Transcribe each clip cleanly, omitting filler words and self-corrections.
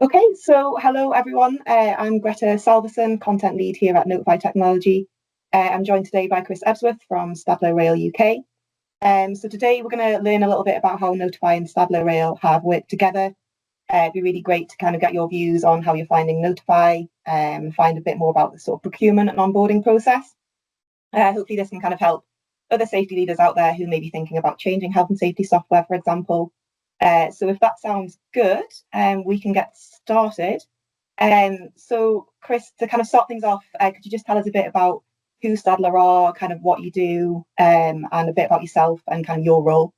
Okay, so hello everyone. I'm Greta Salverson, content lead here at Notify Technology. I'm joined today by Chris Ebsworth from Stadler Rail UK. So today we're going to learn a little bit about how Notify and Stadler Rail have worked together. It'd be really great to kind of get your views on how you're finding Notify, find a bit more about the sort of procurement and onboarding process. Hopefully this can kind of help other safety leaders out there who may be thinking about changing health and safety software, for example. So if that sounds good, we can get started. So Chris, to kind of start things off, could you just tell us a bit about who Stadler are, kind of what you do, and a bit about yourself and kind of your role?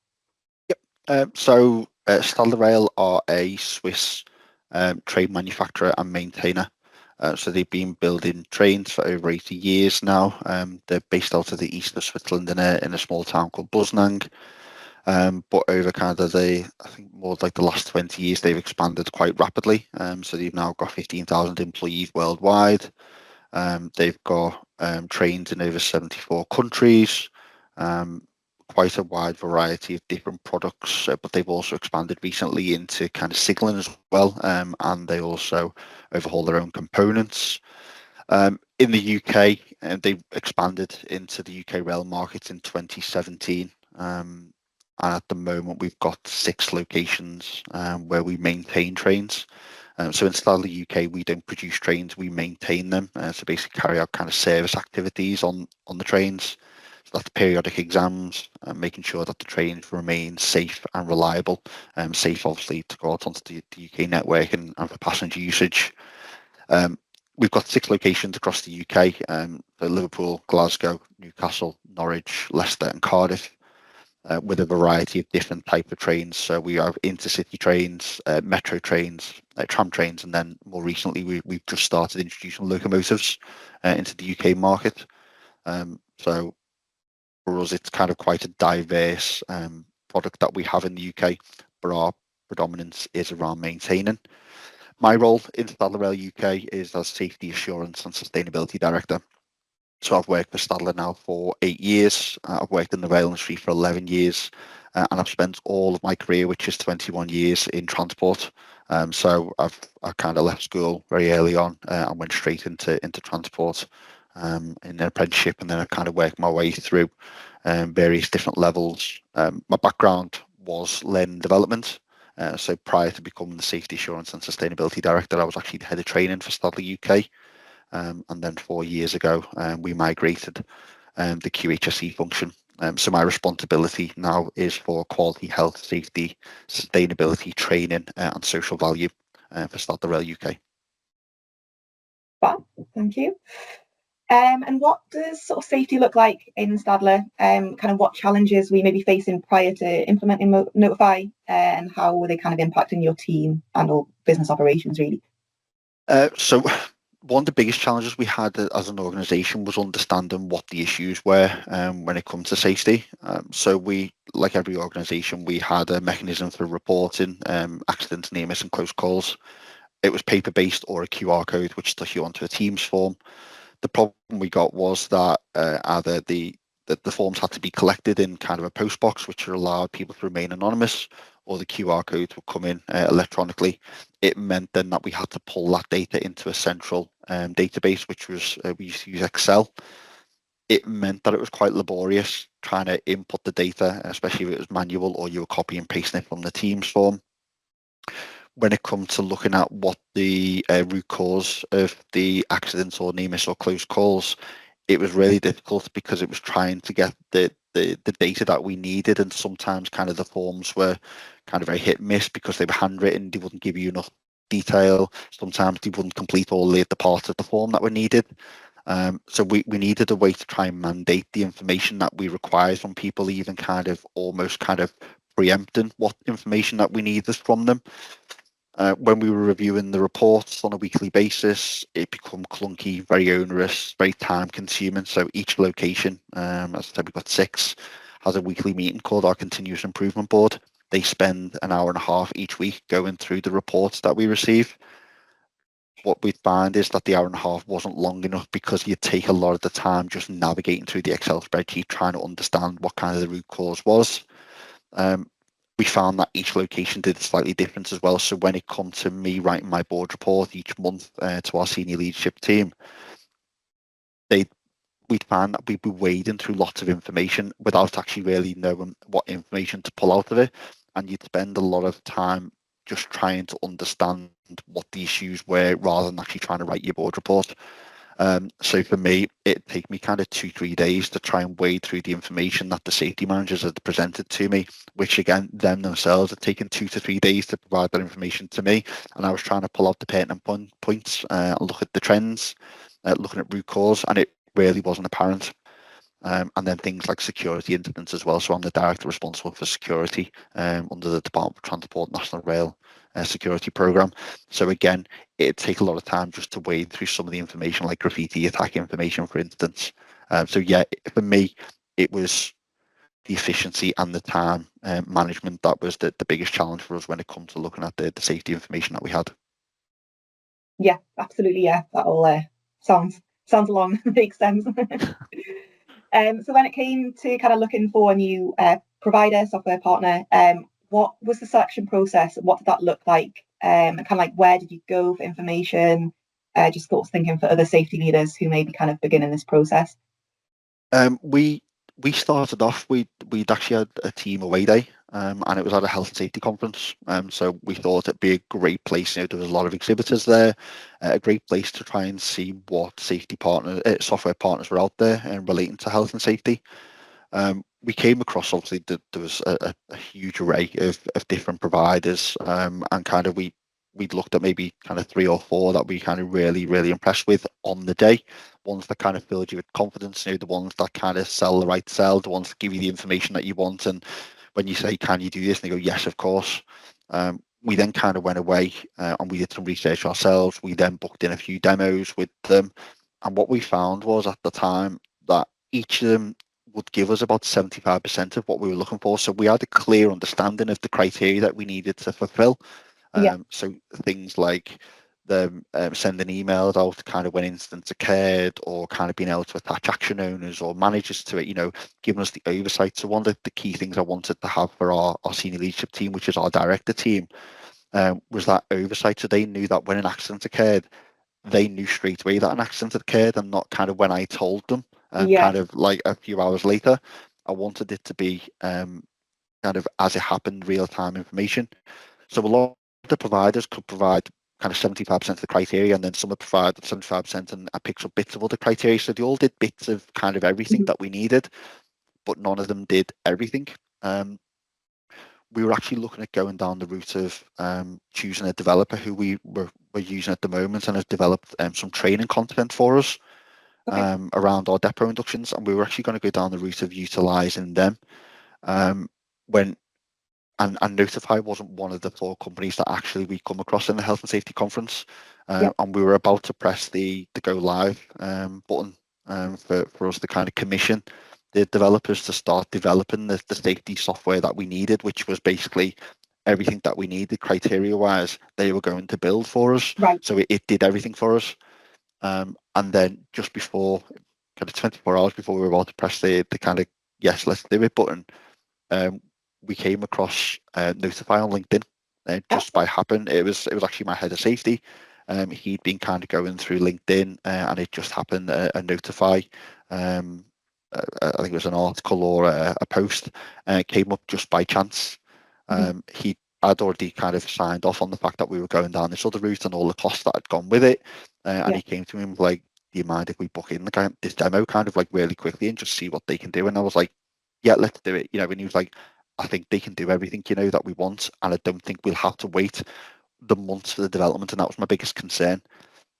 Stadler Rail are a Swiss train manufacturer and maintainer. So they've been building trains for over 80 years now. They're based out of the east of Switzerland in a small town called Buznang. But over kind of I think more like the last 20 years, they've expanded quite rapidly. So they've now got 15,000 employees worldwide. They've got trains in over 74 countries, quite a wide variety of different products, but they've also expanded recently into kind of signaling as well, and they also overhaul their own components. In the UK, they expanded into the UK rail market in 2017. And at the moment, we've got 6 locations where we maintain trains. So in Stadler UK, we don't produce trains, we maintain them. So basically carry out kind of service activities on the trains. So that's periodic exams, making sure that the trains remain safe and reliable. Safe, obviously, to go out onto the UK network and for passenger usage. We've got 6 locations across the UK, so Liverpool, Glasgow, Newcastle, Norwich, Leicester and Cardiff. With a variety of different type of trains. So we have intercity trains, metro trains, tram trains, and then more recently we've just started introducing locomotives into the UK market. So for us, it's kind of quite a diverse product that we have in the UK, but our predominance is around maintaining. My role in Stadler Rail UK is as Safety Assurance and Sustainability Director. So I've worked for Stadler now for 8 years. I've worked in the rail industry for 11 years, and I've spent all of my career, which is 21 years, in transport. So I kind of left school very early on and went straight into transport in an apprenticeship, and then I kind of worked my way through various different levels. My background was learning development. So prior to becoming the Safety Assurance and Sustainability Director, I was actually the head of training for Stadler UK. And then 4 years ago, we migrated the QHSE function. So my responsibility now is for quality, health, safety, sustainability, training, and social value for Stadler Rail UK. Fab, thank you. And what does sort of safety look like in Stadler? Kind of what challenges we may be facing prior to implementing Notify, and how were they kind of impacting your team and all business operations, really? So one of the biggest challenges we had as an organisation was understanding what the issues were when it comes to safety. So we, like every organisation, we had a mechanism for reporting accidents, near miss and close calls. It was paper-based or a QR code, which took you onto a Teams form. The problem we got was that either the forms had to be collected in kind of a post box, which allowed people to remain anonymous, or the QR codes would come in electronically. It meant then that we had to pull that data into a central database, which was we used to use Excel. It meant that it was quite laborious trying to input the data, especially if it was manual or you were copy and pasting it from the Teams form. When it comes to looking at what the root cause of the accidents or near miss or close calls, it was really difficult because it was trying to get the data that we needed, and sometimes kind of the forms were kind of very hit and miss because they were handwritten. They wouldn't give you enough detail. Sometimes they wouldn't complete all the parts of the form that were needed. So we needed a way to try and mandate the information that we required from people, even kind of almost kind of preempting what information that we needed from them. When we were reviewing the reports on a weekly basis, it became clunky, very onerous, very time consuming. So each location, as I said, we've got 6, has a weekly meeting called our Continuous Improvement Board. They spend an hour and a half each week going through the reports that we receive. What we find is that the hour and a half wasn't long enough because you take a lot of the time just navigating through the Excel spreadsheet, trying to understand what kind of the root cause was. we found that each location did slightly different as well. So when it come to me writing my board report each month to our senior leadership team, they we'd find that we'd be wading through lots of information without actually really knowing what information to pull out of it. And you'd spend a lot of time just trying to understand what the issues were rather than actually trying to write your board report. So for me, it'd take me kind of 2-3 days to try and wade through the information that the safety managers had presented to me, which again, them themselves had taken 2 to 3 days to provide that information to me. And I was trying to pull out the pertinent points, look at the trends, looking at root cause, and it really wasn't apparent. And then things like security incidents as well. So I'm the director responsible for security under the Department of Transport National Rail security program. So again, it'd take a lot of time just to wade through some of the information, like graffiti attack information, for instance. So yeah, for me, it was the efficiency and the time management that was the biggest challenge for us when it comes to looking at the safety information that we had. Yeah, absolutely. Yeah, that all sounds long. Makes sense. So when it came to kind of looking for a new provider, software partner, what was the selection process? What did that look like? And kind of like, where did you go for information? Just thoughts thinking for other safety leaders who may be kind of beginning this process. We started off. We'd actually had a team away day, and it was at a health and safety conference. So we thought it'd be a great place. There was a lot of exhibitors there, a great place to try and see what software partners were out there and relating to health and safety. We came across obviously that there was a huge array of different providers, and kind of we'd looked at maybe kind of 3 or 4 that we kind of really impressed with on the day. Ones that kind of filled you with confidence, the ones that kind of sell the right sell, the ones that give you the information that you want. And when you say, "Can you do this?" and they go, "Yes, of course." We then kind of went away and we did some research ourselves. We then booked in a few demos with them, and what we found was at the time that each of them would give us about 75% of what we were looking for. So we had a clear understanding of the criteria that we needed to fulfill. Yeah, So things like the sending emails out kind of when incidents occurred, or kind of being able to attach action owners or managers to it, giving us the oversight. So one of the key things I wanted to have for our senior leadership team, which is our director team, was that oversight. So they knew that when an accident occurred, they knew straight away that an accident had occurred, and not kind of when I told them, yeah, kind of like a few hours later. I wanted it to be kind of as it happened, real time information. So a lot of the providers could provide kind of 75% of the criteria, and then some would provide 75% and I picked up bits of other criteria. So they all did bits of kind of everything mhm, that we needed, but none of them did everything. We were actually looking at going down the route of choosing a developer who we're using at the moment, and has developed some training content for us okay, around our depot inductions, and we were actually going to go down the route of utilising them. When and Notify wasn't one of the 4 companies that actually we come across in the health and safety conference, yeah, and we were about to press the go live button for us to kind of commission the developers to start developing the safety software that we needed, which was basically everything that we needed criteria wise. They were going to build for us, right, so it did everything for us. And then just before, kind of 24 hours before we were about to press the kind of yes, let's do it button, um, we came across Notify on LinkedIn oh, just by happen. It was actually my head of safety. He'd been kind of going through LinkedIn, and it just happened. A Notify, um, I think it was an article or a post, came up just by chance. mhm, He had already kind of signed off on the fact that we were going down this other route and all the costs that had gone with it. And yeah, he came to me and was like, "Do you mind if we book in this demo kind of like really quickly and just see what they can do?" And I was like, "Yeah, let's do it." And he was like, "I think they can do everything, that we want, and I don't think we'll have to wait the months for the development." And that was my biggest concern.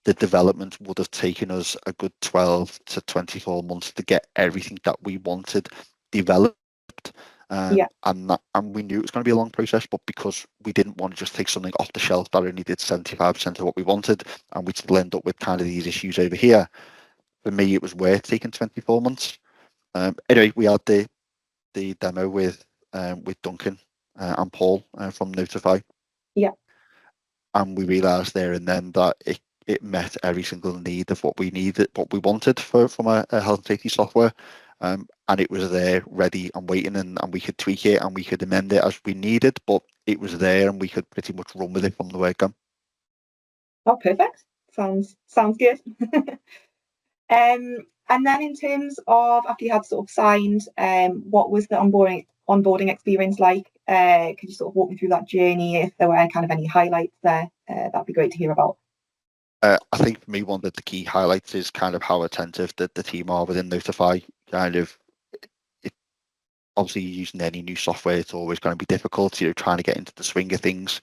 The development would have taken us a good 12 to 24 months to get everything that we wanted developed. yeah, And we knew it was going to be a long process, but because we didn't want to just take something off the shelf that only did 75% of what we wanted, and we'd still end up with kind of these issues over here, for me, it was worth taking 24 months. Anyway, we had the demo with Duncan and Paul from Notify, yeah, and we realised there and then that it met every single need of what we needed, what we wanted from a health and safety software. and it was there ready and waiting, and we could tweak it and we could amend it as we needed, but it was there and we could pretty much run with it from the word go. Oh, perfect. Sounds good. And then in terms of after you had sort of signed, what was the onboarding experience like? Could you sort of walk me through that journey? If there were kind of any highlights there, that'd be great to hear about. I think for me, one of the key highlights is kind of how attentive the team are within Notify. Kind of, it, obviously, using any new software, it's always going to be difficult. Trying to get into the swing of things.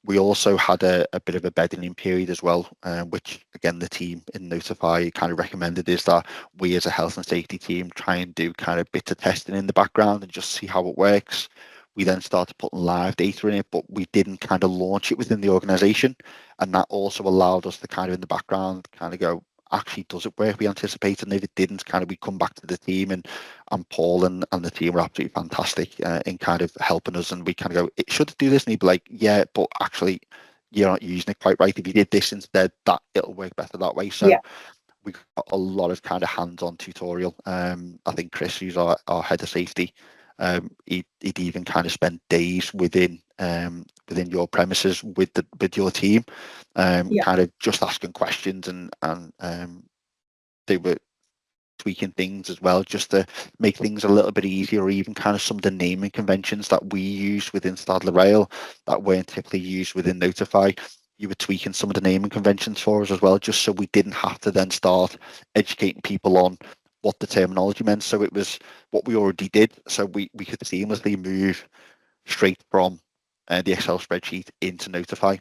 We also had a bit of a bedding in period as well, which again the team in Notify kind of recommended is that we as a health and safety team try and do kind of bits of testing in the background and just see how it works. We then started putting live data in it, but we didn't kind of launch it within the organization. And that also allowed us to kind of in the background kind of go, actually, does it work we anticipated? And if it didn't, kind of we come back to the team, and Paul and the team were absolutely fantastic in kind of helping us. And we kind of go, it should do this. And he'd be like, yeah, but actually, you're not using it quite right. If you did this instead, that it'll work better that way. So Yeah, we got a lot of kind of hands-on tutorial. I think Chris, who's our head of safety, he'd even kind of spent days within your premises with your team, yeah, kind of just asking questions, and they were tweaking things as well just to make things a little bit easier, or even kind of some of the naming conventions that we use within Stadler Rail that weren't typically used within Notify. You were tweaking some of the naming conventions for us as well, just so we didn't have to then start educating people on what the terminology meant. So it was what we already did, so we could seamlessly move straight from the Excel spreadsheet into Notify.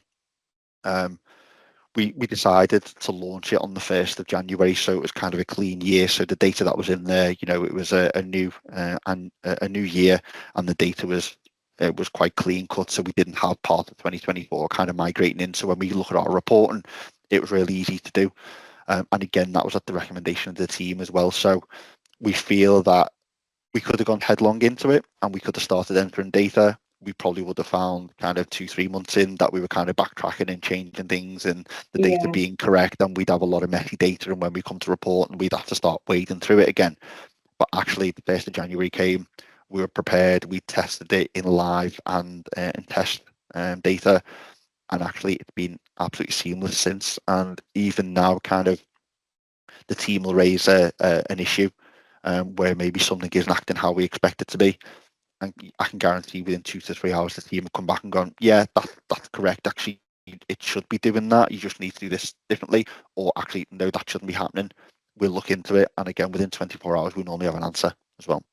We decided to launch it on the 1st of January, so it was kind of a clean year. So the data that was in there, it was a new and a new year, and the data was quite clean cut. So we didn't have part of 2024 kind of migrating in. So when we look at our reporting, it was really easy to do. And again, that was at the recommendation of the team as well. So we feel that we could have gone headlong into it and we could have started entering data. We probably would have found kind of 2-3 months in that we were kind of backtracking and changing things and the data yeah, being correct, and we'd have a lot of messy data, and when we come to report and we'd have to start wading through it again. But actually the 1st of January came, we were prepared, we tested it in live and in test data, and actually it's been absolutely seamless since. And even now kind of the team will raise an issue where maybe something isn't acting how we expect it to be, and I can guarantee within 2 to 3 hours the team will come back and go, yeah, that's correct. Actually, it should be doing that. You just need to do this differently, or actually, no, that shouldn't be happening. We'll look into it, and again, within 24 hours, we normally have an answer as well.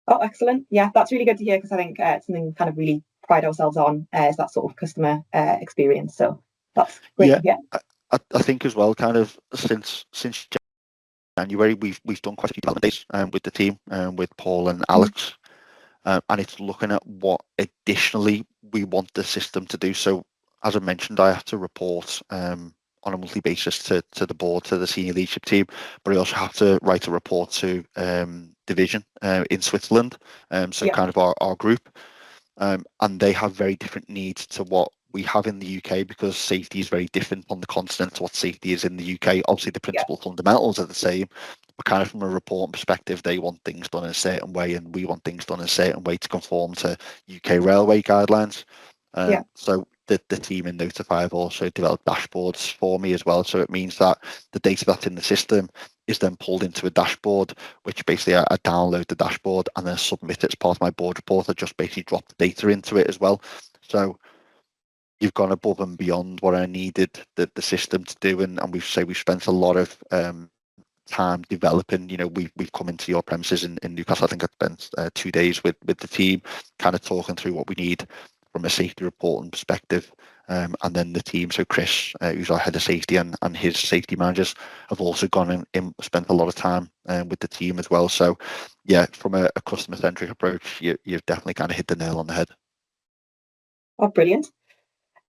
Oh, excellent. Yeah, that's really good to hear, because I think it's something we kind of really pride ourselves on, is that sort of customer experience. So that's great Yeah, to hear. I think as well, kind of since January, we've done quite a few development days with the team, with Paul and Mm. Alex. And it's looking at what additionally we want the system to do. So, as I mentioned, I have to report on a monthly basis to the board, to the senior leadership team, but I also have to write a report to division in Switzerland, so Yeah, kind of our group. And they have very different needs to what we have in the UK, because safety is very different on the continent to what safety is in the UK. Obviously, the yeah, principal fundamentals are the same, but kind of from a reporting perspective, they want things done in a certain way, and we want things done in a certain way to conform to UK railway guidelines. yeah. So the team in Notify have also developed dashboards for me as well. So it means that the data that's in the system is then pulled into a dashboard, which basically I download the dashboard and then submit it as part of my board report. I just basically drop the data into it as well. So you've gone above and beyond what I needed the system to do, and we've spent a lot of time developing. We've come into your premises in Newcastle. I think I spent 2 days with the team, kind of talking through what we need from a safety reporting perspective. And then the team, so Chris, who's our head of safety, and his safety managers have also gone and spent a lot of time with the team as well. So yeah, from a customer centric approach, you've definitely kind of hit the nail on the head. Oh, brilliant.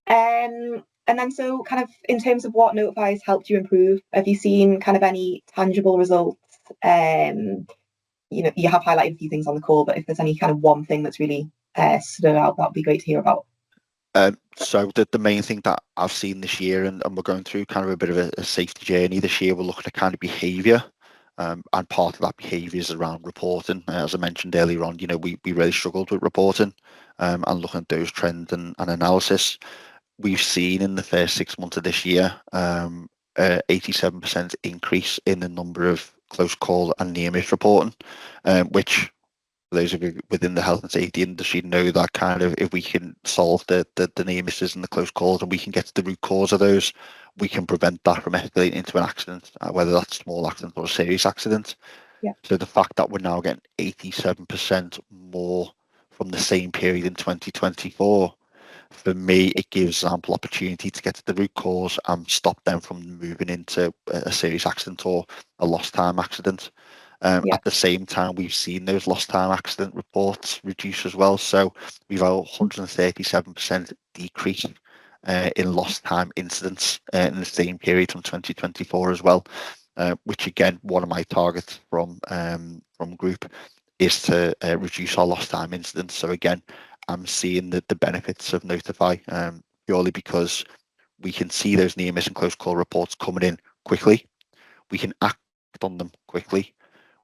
And then, so kind of in terms of what Notify has helped you improve, have you seen kind of any tangible results? You have highlighted a few things on the call, but if there's any kind of one thing that's really stood out, that would be great to hear about. So the main thing that I've seen this year, and we're going through kind of a bit of a safety journey this year, we're looking at kind of behaviour. And part of that behaviour is around reporting. As I mentioned earlier on, we really struggled with reporting and looking at those trends and analysis. We've seen in the first 6 months of this year 87% increase in the number of close call and near miss reporting, which for those of you within the health and safety industry know that kind of if we can solve the near misses and the close calls and we can get to the root cause of those, we can prevent that from escalating into an accident, whether that's a small accident or a serious accident. Yeah. So the fact that we're now getting 87% more from the same period in 2024, for me, it gives ample opportunity to get to the root cause and stop them from moving into a serious accident or a lost time accident. Yeah. At the same time, we've seen those lost time accident reports reduce as well. So we've had a 137% decrease in lost time incidents in the same period from 2024 as well. Which again, one of my targets from group is to reduce our lost time incidents. So again, I'm seeing the benefits of Notify purely because we can see those near miss and close call reports coming in quickly. We can act on them quickly.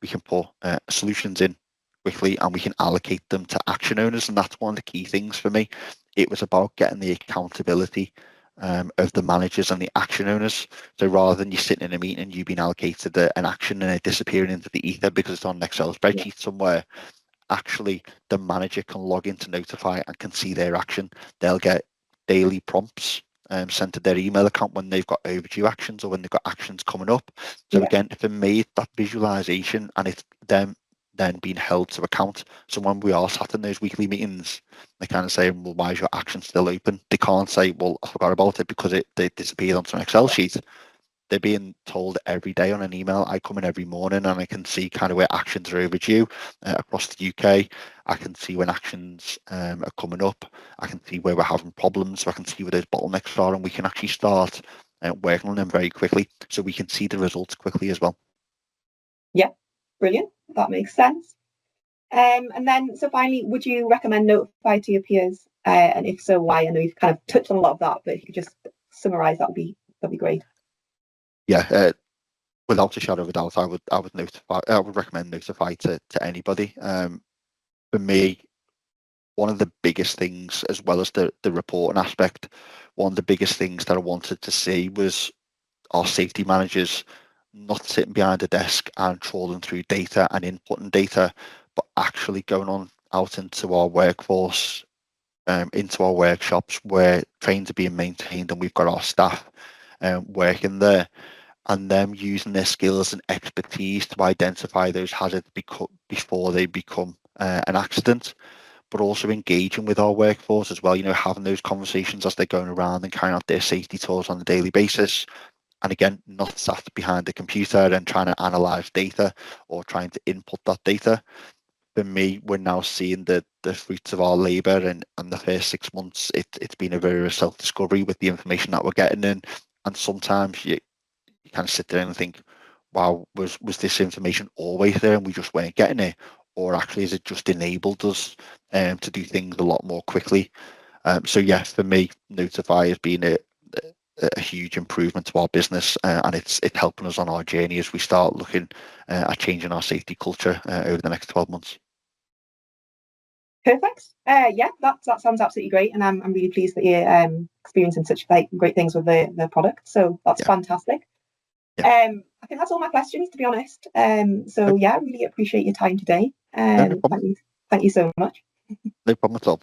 We can put solutions in quickly, and we can allocate them to action owners. And that's one of the key things for me. It was about getting the accountability of the managers and the action owners. So rather than you sitting in a meeting and you being allocated an action and it disappearing into the ether because it's on an Excel spreadsheet somewhere, actually the manager can log into Notify and can see their action. They'll get daily prompts sent to their email account when they've got overdue actions or when they've got actions coming up. So again, for me, that visualization and it's them then being held to account. So when we are sat in those weekly meetings, they kind of say, well, why is your action still open? They can't say, well, I forgot about it because they disappeared onto an Excel sheet. They're being told every day on an email. I come in every morning and I can see kind of where actions are overdue across the UK. I can see when actions are coming up. I can see where we're having problems. So I can see where those bottlenecks are, and we can actually start working on them very quickly so we can see the results quickly as well. Yeah, brilliant. That makes sense. And then, so finally, would you recommend Notify to your peers? And if so, why? I know you've kind of touched on a lot of that, but if you could just summarize, that'd be great. Yeah, without a shadow of a doubt, I would recommend Notify to anybody. For me, one of the biggest things, as well as the reporting aspect, one of the biggest things that I wanted to see was our safety managers not sitting behind a desk and trawling through data and inputting data, but actually going on out into our workforce, into our workshops where trains are being maintained and we've got our staff working there, and them using their skills and expertise to identify those hazards before they become an accident, but also engaging with our workforce as well, having those conversations as they're going around and carrying out their safety tours on a daily basis. And again, not sat behind the computer and trying to analyze data or trying to input that data. For me, we're now seeing the fruits of our labour, and the first 6 months, it's been a very self-discovery with the information that we're getting in. And sometimes you kind of sit there and think, wow, was this information always there and we just weren't getting it? Or actually, has it just enabled us to do things a lot more quickly? So yes, for me, Notify has been a huge improvement to our business, and it's helping us on our journey as we start looking at changing our safety culture over the next 12 months. Perfect. Yeah, that sounds absolutely great, and I'm really pleased that you're experiencing such great things with the product. So that's fantastic. I think that's all my questions, to be honest. So yeah, I really appreciate your time today. No problem. Thank you so much. No problem at all.